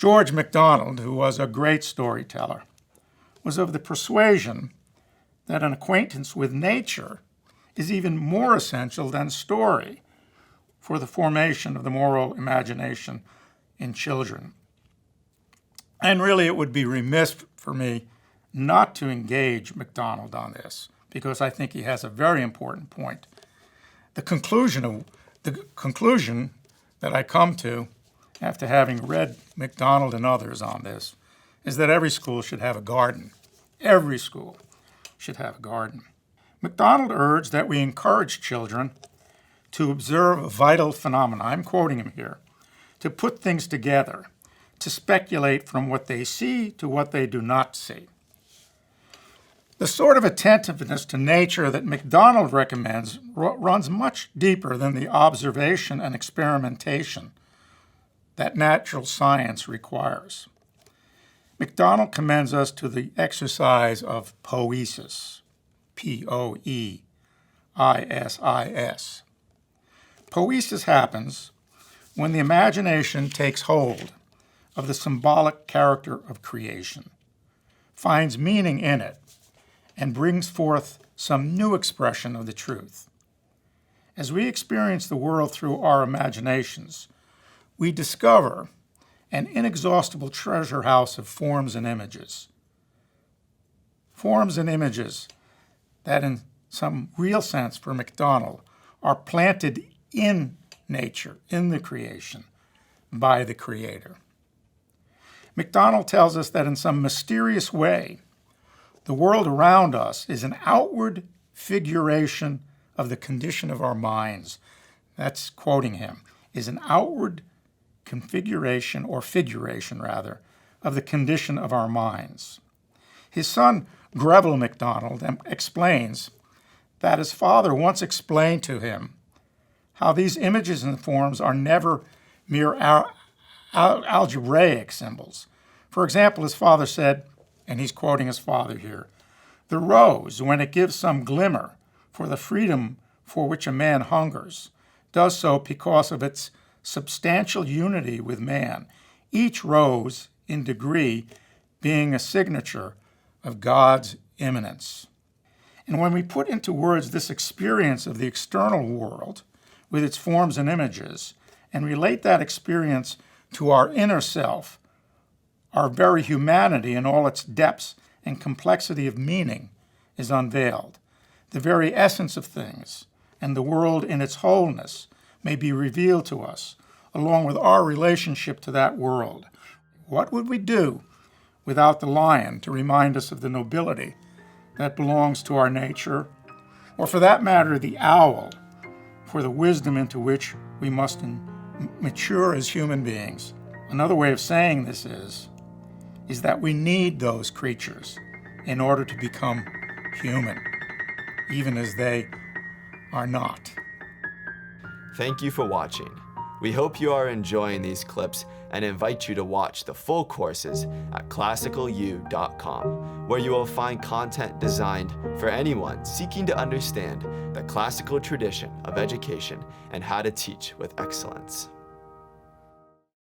George MacDonald, who was a great storyteller, was of the persuasion that an acquaintance with nature is even more essential than story for the formation of the moral imagination in children. And really, it would be remiss for me not to engage MacDonald on this, because I think he has a very important point. The conclusion that I come to after having read MacDonald and others on this is that every school should have a garden. Every school should have a garden. MacDonald urged that we encourage children to observe vital phenomena. I'm quoting him here. To put things together, to speculate from what they see to what they do not see. The sort of attentiveness to nature that MacDonald recommends runs much deeper than the observation and experimentation that natural science requires. MacDonald commends us to the exercise of poiesis, Poeissis. Poiesis happens when the imagination takes hold of the symbolic character of creation, finds meaning in it, and brings forth some new expression of the truth. As we experience the world through our imaginations, we discover an inexhaustible treasure house of forms and images. Forms and images that in some real sense for MacDonald are planted in nature, in the creation, by the Creator. MacDonald tells us that in some mysterious way, the world around us is an outward figuration of the condition of our minds. That's quoting him, is an outward configuration, or figuration rather, of the condition of our minds. His son, Greville MacDonald, explains that his father once explained to him how these images and forms are never mere algebraic symbols. For example, his father said, and he's quoting his father here, "The rose, when it gives some glimmer for the freedom for which a man hungers, does so because of its substantial unity with man, each rose, in degree, being a signature of God's immanence." And when we put into words this experience of the external world with its forms and images, and relate that experience to our inner self, our very humanity in all its depths and complexity of meaning is unveiled. The very essence of things and the world in its wholeness may be revealed to us, along with our relationship to that world. What would we do without the lion to remind us of the nobility that belongs to our nature, or for that matter, the owl, for the wisdom into which we must mature as human beings? Another way of saying this is that we need those creatures in order to become human, even as they are not. Thank you for watching. We hope you are enjoying these clips and invite you to watch the full courses at classicalu.com, where you will find content designed for anyone seeking to understand the classical tradition of education and how to teach with excellence.